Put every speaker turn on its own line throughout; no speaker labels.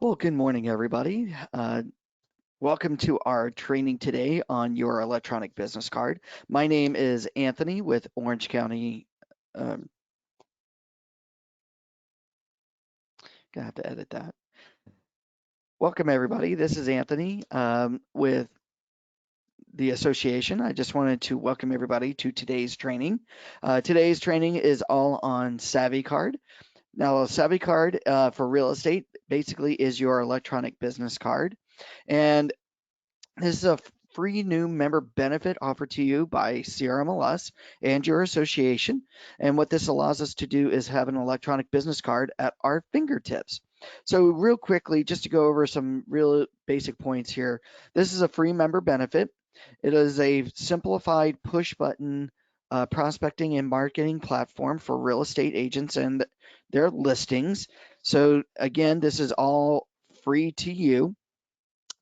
Well, good morning, everybody. Welcome to our training today on your electronic business card. My name is Anthony with Orange County. Um, Gonna have to edit that. Welcome, everybody. This is Anthony with the association. I just wanted to welcome everybody to today's training. Today's training is all on SavvyCard. Now, a SavvyCard for real estate basically is your electronic business card. And this is a free new member benefit offered to you by CRMLS and your association. And what this allows us to do is have an electronic business card at our fingertips. So real quickly, just to go over some real basic points here, this is a free member benefit. It is a simplified push button prospecting and marketing platform for real estate agents and their listings. So again, this is all free to you.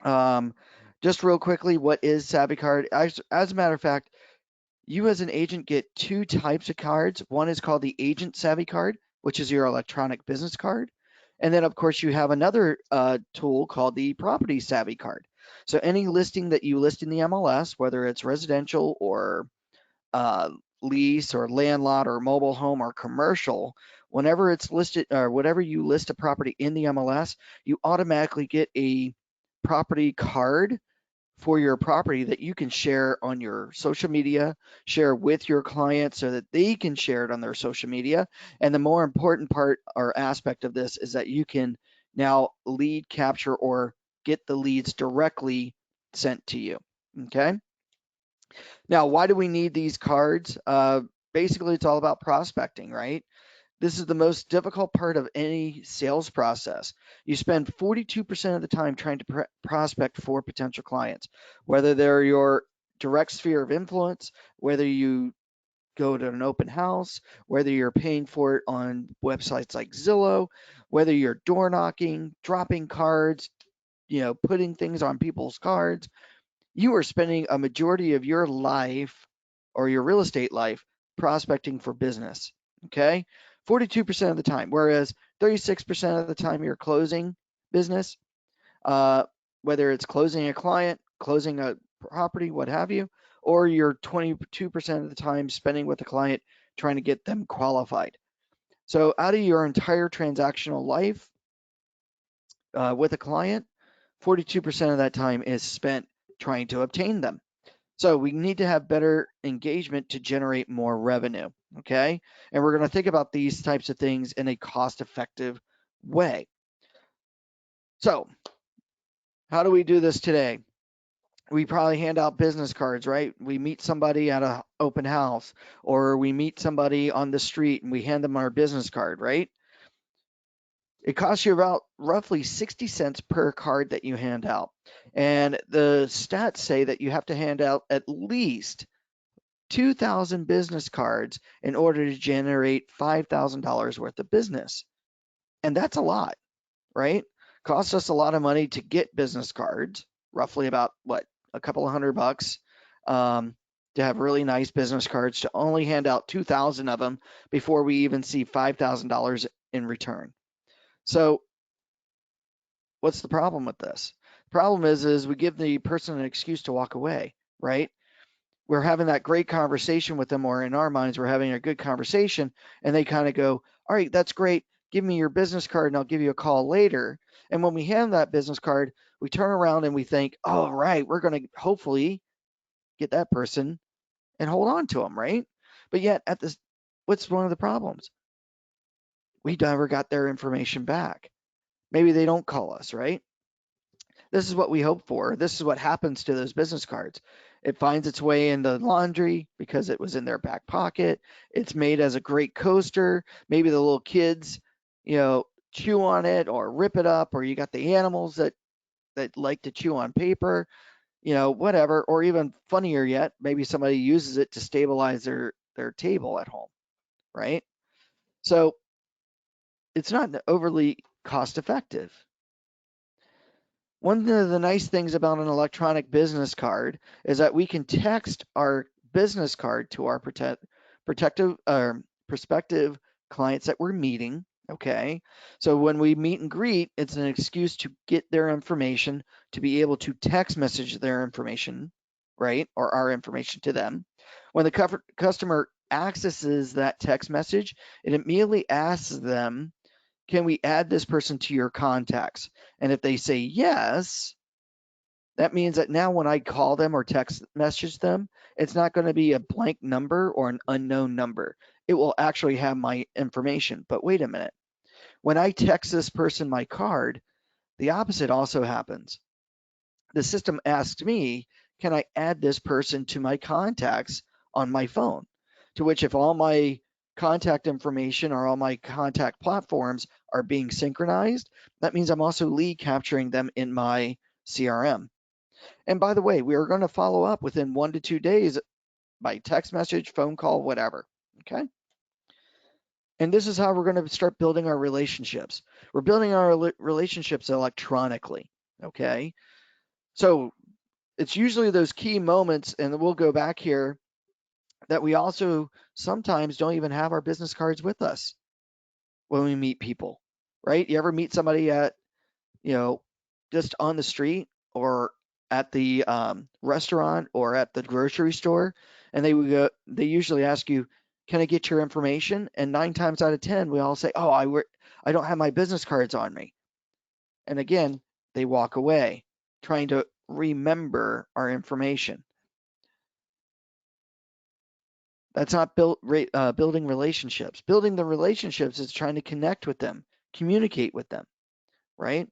Um, just real quickly, what is SavvyCard? As a matter of fact, you as an agent get two types of cards. One is called the Agent Savvy Card, which is your electronic business card. And then, of course, you have another tool called the Property Savvy Card. So any listing that you list in the MLS, whether it's residential or uh, lease or land lot or mobile home or commercial, whenever it's listed or whatever you list a property in the MLS, you automatically get a property card for your property that you can share on your social media, share with your clients so that they can share it on their social media. And the more important part or aspect of this is that you can now lead capture or get the leads directly sent to you. Okay. Now, why do we need these cards? Basically, it's all about prospecting, right? This is the most difficult part of any sales process. You spend 42% of the time trying to prospect for potential clients, whether they're your direct sphere of influence, whether you go to an open house, whether you're paying for it on websites like Zillow, whether you're door knocking, dropping cards, putting things on people's cards. You are spending a majority of your life or your real estate life prospecting for business. Okay. 42% of the time, whereas 36% of the time you're closing business, uh, whether it's closing a client, closing a property, what have you, or you're 22% of the time spending with the client trying to get them qualified. So out of your entire transactional life with a client, 42% of that time is spent trying to obtain them. So we need to have better engagement to generate more revenue, okay? And we're going to think about these types of things in a cost-effective way. So how do we do this today? We probably hand out business cards, right? We meet somebody at an open house, or we meet somebody on the street and we hand them our business card, right? It costs you about roughly 60 cents per card that you hand out. And the stats say that you have to hand out at least 2,000 business cards in order to generate $5,000 worth of business. And that's a lot, right? Costs us a lot of money to get business cards, roughly about what, a couple of $100 to have really nice business cards, to only hand out 2,000 of them before we even see $5,000 in return. So what's the problem with this? The problem is we give the person an excuse to walk away, right? We're having that great conversation with them, or in our minds, we're having a good conversation, and they kind of go, all right, that's great. Give me your business card and I'll give you a call later. And when we hand that business card, we turn around and we think, oh, right, we're going to hopefully get that person and hold on to them, right? But yet what's one of the problems? We never got their information back. Maybe they don't call us, right? This is what we hope for. This is what happens to those business cards. It finds its way in the laundry because it was in their back pocket. It's made as a great coaster. Maybe the little kids, chew on it or rip it up, or you got the animals that like to chew on paper, whatever. Or even funnier yet, maybe somebody uses it to stabilize their table at home, right? So it's not overly cost effective. One of the nice things about an electronic business card is that we can text our business card to our prospective clients that we're meeting. Okay. So when we meet and greet, it's an excuse to get their information, to be able to text message their information, right? Or our information to them. When the customer accesses that text message, it immediately asks them, can we add this person to your contacts? And if they say yes, that means that now when I call them or text message them, it's not going to be a blank number or an unknown number. It will actually have my information. But wait a minute. When I text this person my card, the opposite also happens. The system asks me, can I add this person to my contacts on my phone? To which, if all my contact information or all my contact platforms are being synchronized, that means I'm also lead capturing them in my CRM. And by the way, we are going to follow up within 1 to 2 days by text message, phone call, whatever. Okay. And this is how we're going to start building our relationships. We're building our relationships electronically. Okay. So it's usually those key moments, and we'll go back here, that we also sometimes don't even have our business cards with us when we meet people, right? You ever meet somebody at, you know, just on the street or at the restaurant or at the grocery store, and they usually ask you, "Can I get your information?" And 9 times out of 10, we all say, "Oh, I don't have my business cards on me." And again, they walk away trying to remember our information. That's not building relationships. Building the relationships is trying to connect with them, communicate with them, right?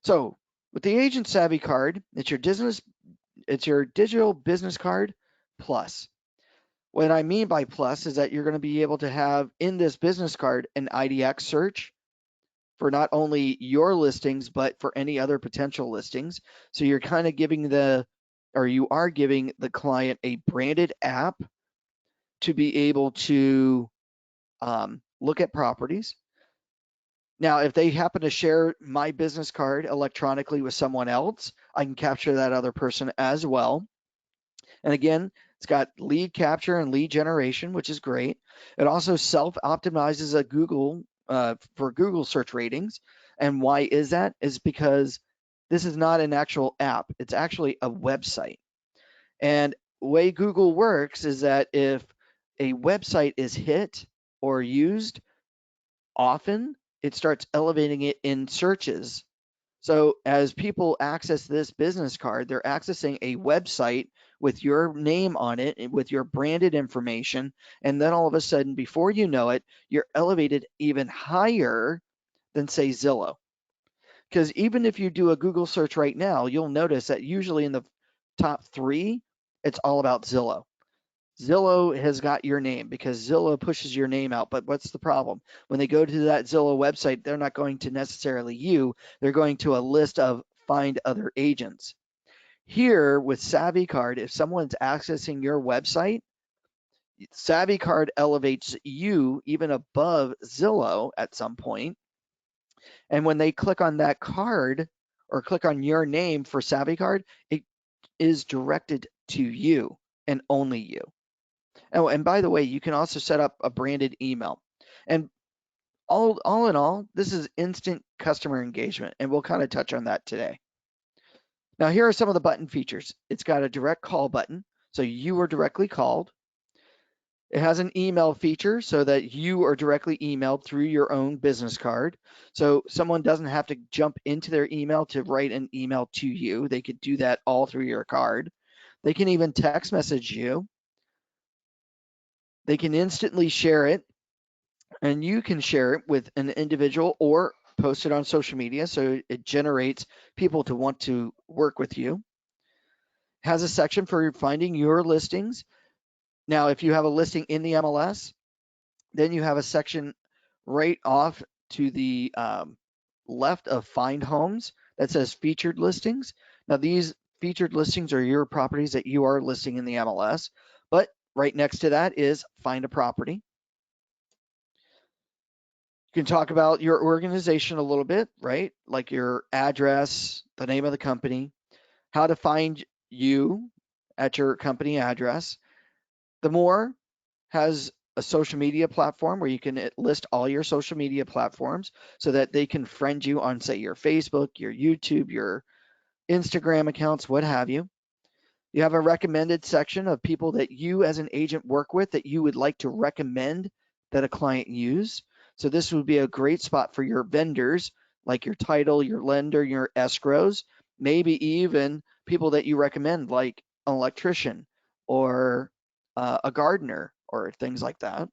So with the Agent Savvy card, it's your digital business card plus. What I mean by plus is that you're going to be able to have in this business card an IDX search for not only your listings, but for any other potential listings. So you're kind of you are giving the client a branded app to be able to look at properties. Now, if they happen to share my business card electronically with someone else, I can capture that other person as well. And again, it's got lead capture and lead generation, which is great. It also self-optimizes for Google search ratings. And why is that? Is because this is not an actual app. It's actually a website. And the way Google works is that if a website is hit or used often, it starts elevating it in searches. So as people access this business card, they're accessing a website with your name on it and with your branded information. And then all of a sudden, before you know it, you're elevated even higher than, say, Zillow. Because even if you do a Google search right now, you'll notice that usually in the top 3, it's all about Zillow. Zillow has got your name because Zillow pushes your name out. But what's the problem? When they go to that Zillow website, they're not going to necessarily you. They're going to a list of find other agents. Here with SavvyCard, if someone's accessing your website, SavvyCard elevates you even above Zillow at some point. And when they click on that card or click on your name for SavvyCard, it is directed to you and only you. Oh, and by the way, you can also set up a branded email. And all in all, this is instant customer engagement, and we'll kind of touch on that today. Now, here are some of the button features. It's got a direct call button, so you are directly called. It has an email feature so that you are directly emailed through your own business card. So someone doesn't have to jump into their email to write an email to you. They could do that all through your card. They can even text message you. They can instantly share it, and you can share it with an individual or post it on social media so it generates people to want to work with you. Has a section for finding your listings. Now, if you have a listing in the MLS, then you have a section right off to the left of Find Homes that says Featured Listings. Now, these featured listings are your properties that you are listing in the MLS, but right next to that is Find a Property. You can talk about your organization a little bit, right? Like your address, the name of the company, how to find you at your company address. The more has a social media platform where you can list all your social media platforms so that they can friend you on, say, your Facebook, your YouTube, your Instagram accounts, what have you. You have a recommended section of people that you as an agent work with that you would like to recommend that a client use. So this would be a great spot for your vendors, like your title, your lender, your escrows, maybe even people that you recommend, like an electrician or a gardener or things like that.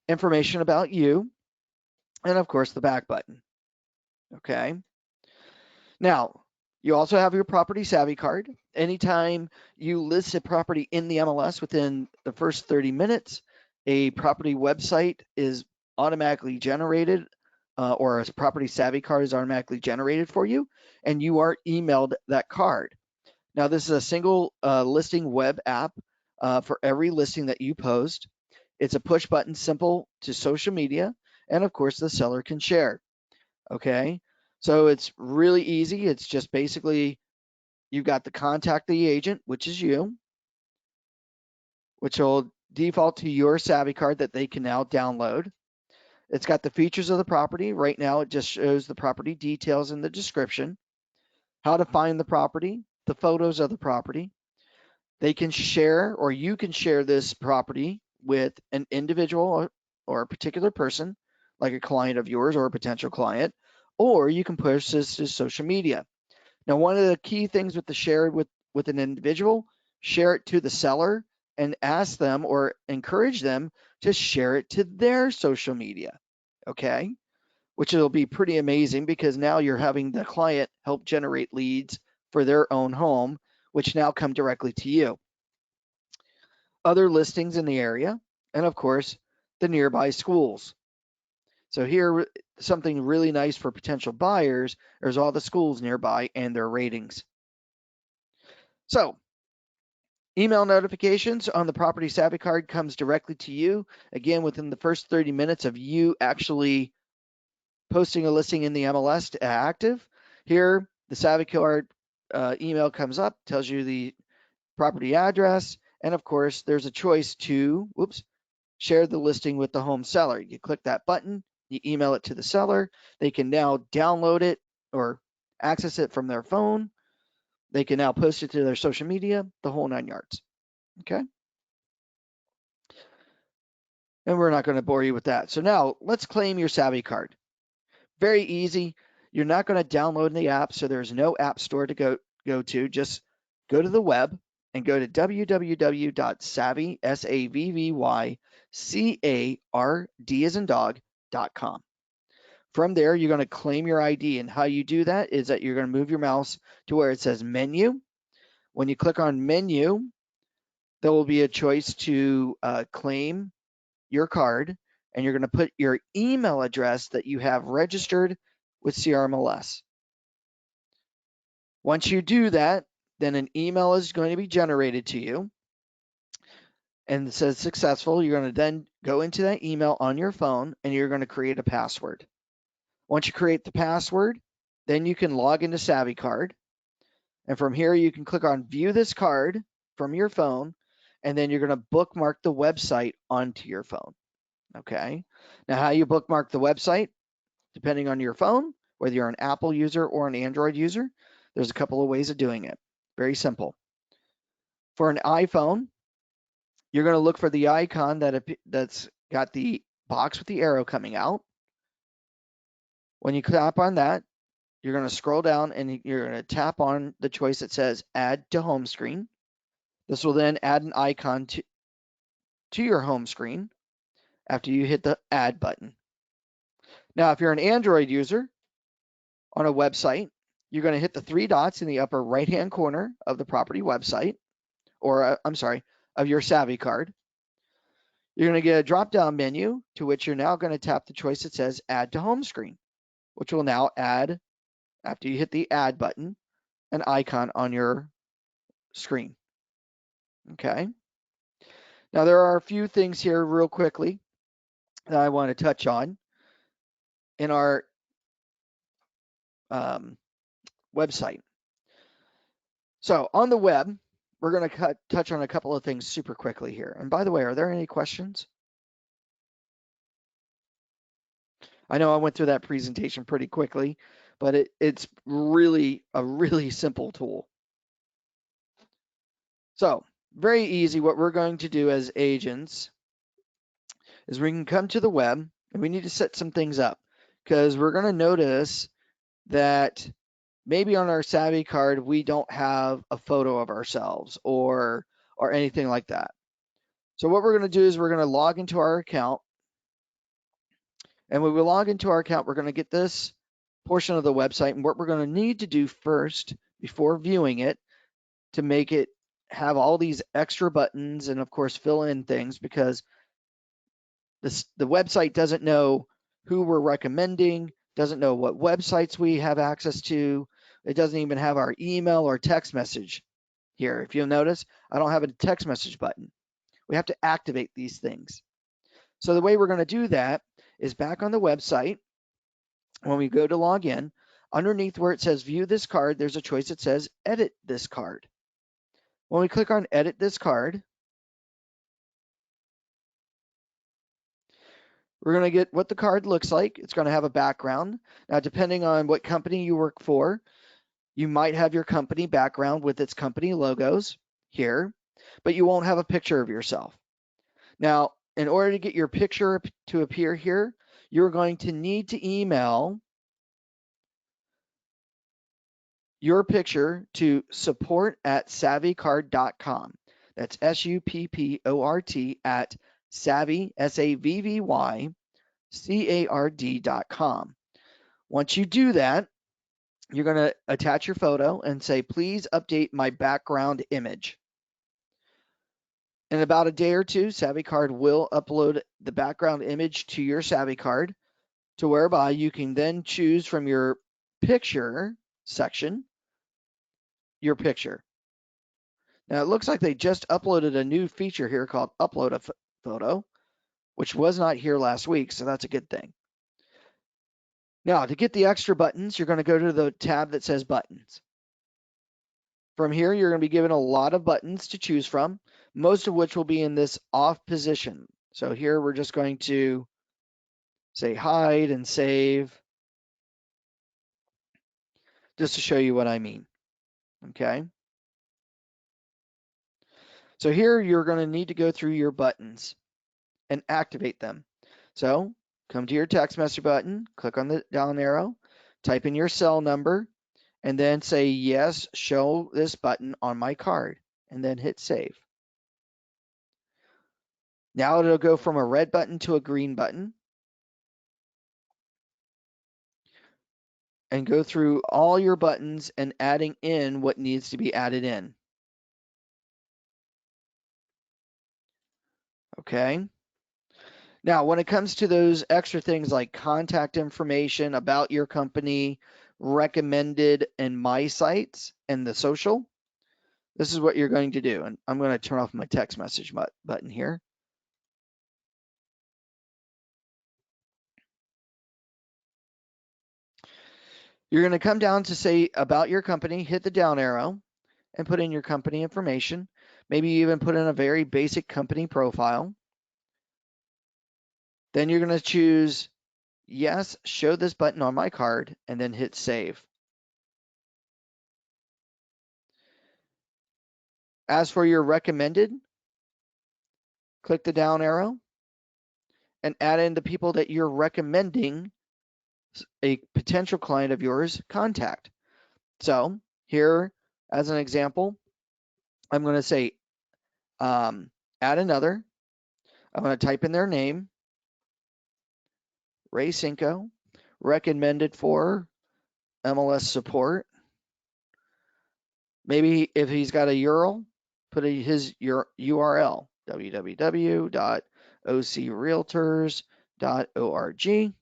Information about you, and of course the back button. Okay. Now, you also have your property savvy card. Anytime you list a property in the MLS within the first 30 minutes, a property website is automatically generated, or a property savvy card is automatically generated for you, and you are emailed that card. Now, this is a single listing web app for every listing that you post. It's a push button, simple to social media, and of course, the seller can share. Okay. So it's really easy. It's just basically you've got the contact the agent, which is you, which will default to your Savvy card that they can now download. It's got the features of the property. Right now, it just shows the property details in the description, how to find the property, the photos of the property. They can share, or you can share this property with an individual or a particular person, like a client of yours or a potential client, or you can push this to social media. Now, one of the key things with the share with an individual, share it to the seller and ask them or encourage them to share it to their social media. Okay. Which will be pretty amazing because now you're having the client help generate leads for their own home, which now come directly to you. Other listings in the area, and of course, the nearby schools. So here, something really nice for potential buyers, there's all the schools nearby and their ratings. So email notifications on the Property Savvy card comes directly to you, again, within the first 30 minutes of you actually posting a listing in the MLS to active. Here, the Savvy card email comes up, tells you the property address, and of course, there's a choice to, share the listing with the home seller. You click that button, you email it to the seller. They can now download it or access it from their phone. They can now post it to their social media, the whole 9 yards. Okay. And we're not going to bore you with that. So now let's claim your Savvy card. Very easy. You're not going to download the app, so there's no app store to go to. Just go to the web and go to www.savvy, SavvyCard as in dog.com. From there, you're going to claim your ID, and how you do that is that you're going to move your mouse to where it says menu. When you click on menu, there will be a choice to claim your card, and you're going to put your email address that you have registered with CRMLS. Once you do that, then an email is going to be generated to you, and it says successful. You're going to then go into that email on your phone, and you're going to create a password. Once you create the password, then you can log into SavvyCard. And from here, you can click on View this card from your phone, and then you're going to bookmark the website onto your phone. Okay. Now, how you bookmark the website, depending on your phone, whether you're an Apple user or an Android user, there's a couple of ways of doing it. Very simple. For an iPhone, you're going to look for the icon that's got the box with the arrow coming out. When you tap on that, you're going to scroll down and you're going to tap on the choice that says Add to Home Screen. This will then add an icon to your home screen after you hit the Add button. Now, if you're an Android user on a website, you're going to hit the 3 dots in the upper right-hand corner of the property website, or of your Savvy card. You're going to get a drop-down menu to which you're now going to tap the choice that says Add to Home Screen, which will now add, after you hit the Add button, an icon on your screen. Okay. Now, there are a few things here real quickly that I want to touch on in our website. So on the web, we're going to touch on a couple of things super quickly here. And by the way, are there any questions? I know I went through that presentation pretty quickly, but it's really a really simple tool. So very easy. What we're going to do as agents is we can come to the web and we need to set some things up because we're going to notice that maybe on our SavvyCard we don't have a photo of ourselves or anything like that. So what we're going to do is we're going to log into our account, and when we log into our account, we're going to get this portion of the website, and what we're going to need to do first before viewing it to make it have all these extra buttons and of course fill in things, because the website doesn't know who we're recommending, doesn't know what websites we have access to. It doesn't even have our email or text message here. If you'll notice, I don't have a text message button. We have to activate these things. So the way we're going to do that is back on the website, when we go to log in, underneath where it says view this card, there's a choice that says edit this card. When we click on edit this card, we're going to get what the card looks like. It's going to have a background. Now, depending on what company you work for, you might have your company background with its company logos here, but you won't have a picture of yourself. Now, in order to get your picture to appear here, you're going to need to email your picture to support@savvycard.com. That's SUPPORT at savvy, SAVVYCARD.com. Once you do that, you're going to attach your photo and say, please update my background image. In about a day or two, SavvyCard will upload the background image to your SavvyCard, to whereby you can then choose from your picture section your picture. Now it looks like they just uploaded a new feature here called Upload a Photo, which was not here last week, so that's a good thing. Now, to get the extra buttons, you're going to go to the tab that says Buttons. From here, you're going to be given a lot of buttons to choose from, most of which will be in this off position. So here we're just going to say hide and save, just to show you what I mean. Okay. So here you're going to need to go through your buttons and activate them. So come to your text message button, click on the down arrow, type in your cell number, and then say, yes, show this button on my card, and then hit save. Now it'll go from a red button to a green button and go through all your buttons and adding in what needs to be added in. Okay. Now, when it comes to those extra things like contact information about your company, recommended, and my sites, and the social, this is what you're going to do. And I'm going to turn off my text message button here. You're going to come down to say about your company, hit the down arrow, and put in your company information. Maybe even put in a very basic company profile. Then you're going to choose, yes, show this button on my card, and then hit save. As for your recommended, click the down arrow and add in the people that you're recommending a potential client of yours contact. So here, as an example, I'm going to say add another. I'm going to type in their name, Ray Cinco, recommended for MLS support. Maybe if he's got a URL, put his URL, www.ocrealtors.org.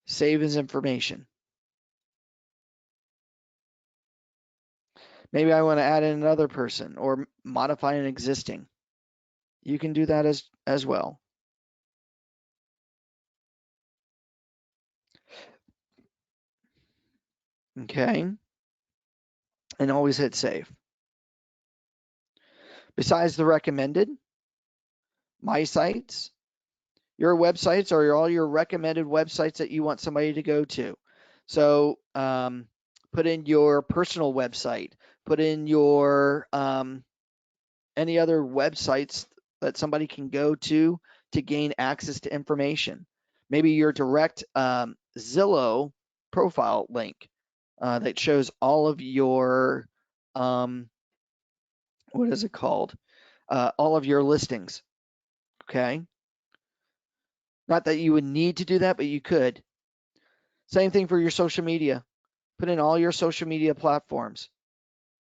Save his information. Maybe I want to add in another person or modify an existing. You can do that as well. Okay. And always hit save. Besides the recommended, my sites, your websites are all your recommended websites that you want somebody to go to. So put in your personal website, put in your any other websites that somebody can go to gain access to information. Maybe your direct Zillow profile link that shows all of your what is it called? All of your listings. Okay. Not that you would need to do that, but you could. Same thing for your social media. Put in all your social media platforms.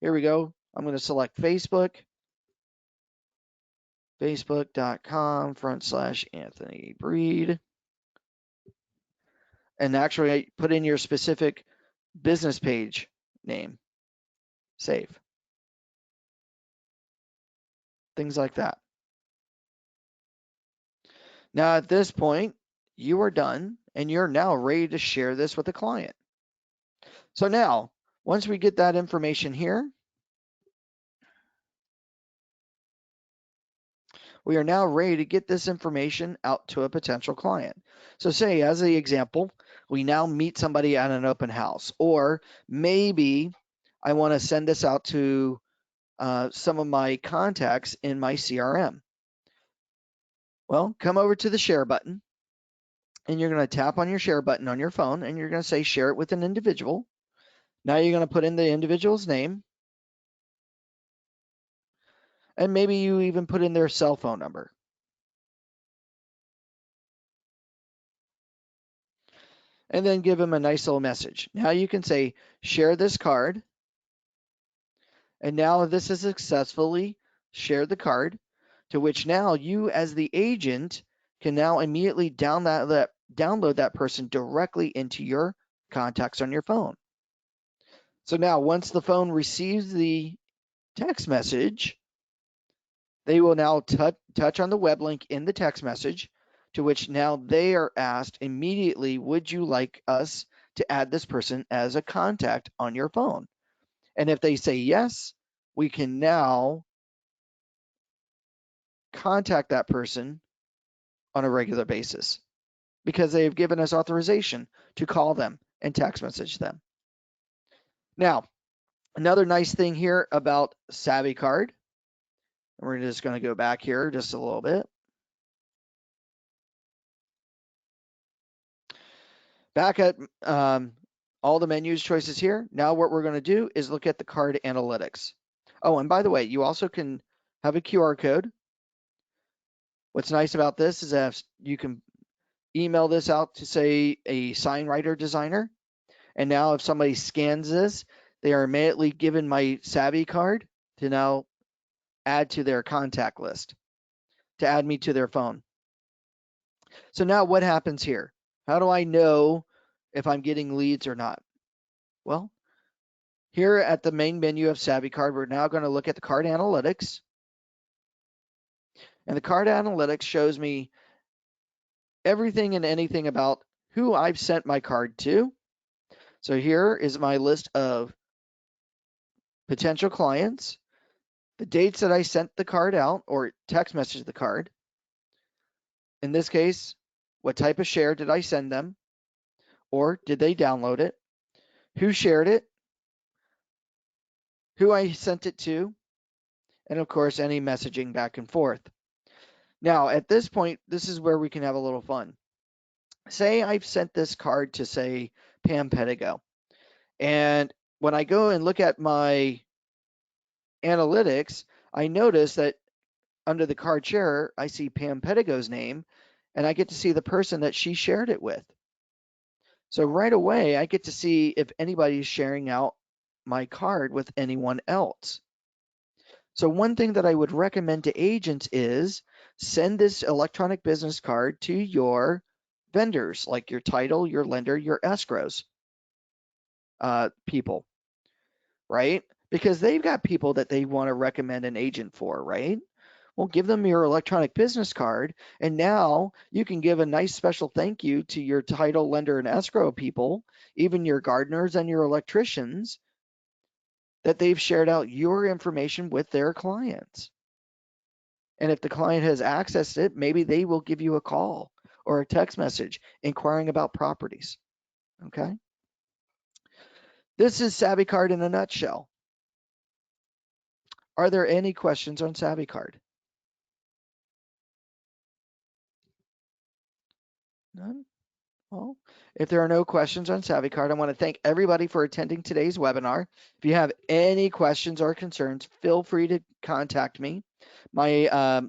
Here we go. I'm going to select Facebook, facebook.com/Anthony Breed. And actually put in your specific business page name. Save. Things like that. Now at this point, you are done and you're now ready to share this with a client. So now, once we get that information here, we are now ready to get this information out to a potential client. So say, as the example, we now meet somebody at an open house, or maybe I want to send this out to some of my contacts in my CRM. Well, come over to the share button, and you're going to tap on your share button on your phone, and you're going to say share it with an individual. Now you're going to put in the individual's name, and maybe you even put in their cell phone number. And then give them a nice little message. Now you can say, share this card. And now this has successfully shared the card, to which now you as the agent can now immediately download that person directly into your contacts on your phone. So now once the phone receives the text message, they will now touch on the web link in the text message, to which now they are asked immediately, would you like us to add this person as a contact on your phone? And if they say yes, we can now contact that person on a regular basis because they have given us authorization to call them and text message them. Now, another nice thing here about SavvyCard, and we're just going to go back here just a little bit. Back at all the menus choices here. Now what we're going to do is look at the card analytics. Oh, and by the way, you also can have a QR code. What's nice about this is that you can email this out to, say, a sign writer designer. And now if somebody scans this, they are immediately given my SavvyCard to now add to their contact list, to add me to their phone. So now what happens here? How do I know if I'm getting leads or not? Well, here at the main menu of SavvyCard, we're now going to look at the card analytics. And the card analytics shows me everything and anything about who I've sent my card to. So here is my list of potential clients, the dates that I sent the card out or text message the card. In this case, what type of share did I send them? Or did they download it? Who shared it? Who I sent it to? And of course, any messaging back and forth. Now, at this point, this is where we can have a little fun. Say I've sent this card to, say, Pam Pedigo. And when I go and look at my analytics, I notice that under the card sharer, I see Pam Pedigo's name, and I get to see the person that she shared it with. So right away, I get to see if anybody's sharing out my card with anyone else. So one thing that I would recommend to agents is send this electronic business card to your vendors, like your title, your lender, your escrows people, right? Because they've got people that they want to recommend an agent for, right? Well, give them your electronic business card, and now you can give a nice special thank you to your title, lender, and escrow people, even your gardeners and your electricians, that they've shared out your information with their clients. And if the client has accessed it, maybe they will give you a call, or a text message inquiring about properties. Okay. This is SavvyCard in a nutshell. Are there any questions on SavvyCard? None? Well, if there are no questions on SavvyCard, I want to thank everybody for attending today's webinar. If you have any questions or concerns, feel free to contact me. My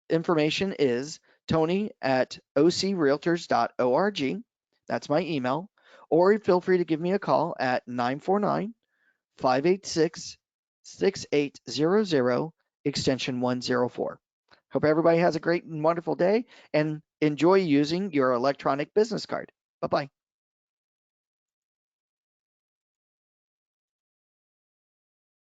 information is tony@ocrealtors.org. That's my email. Or feel free to give me a call at 949-586-6800, extension 104. Hope everybody has a great and wonderful day and enjoy using your electronic business card. Bye-bye.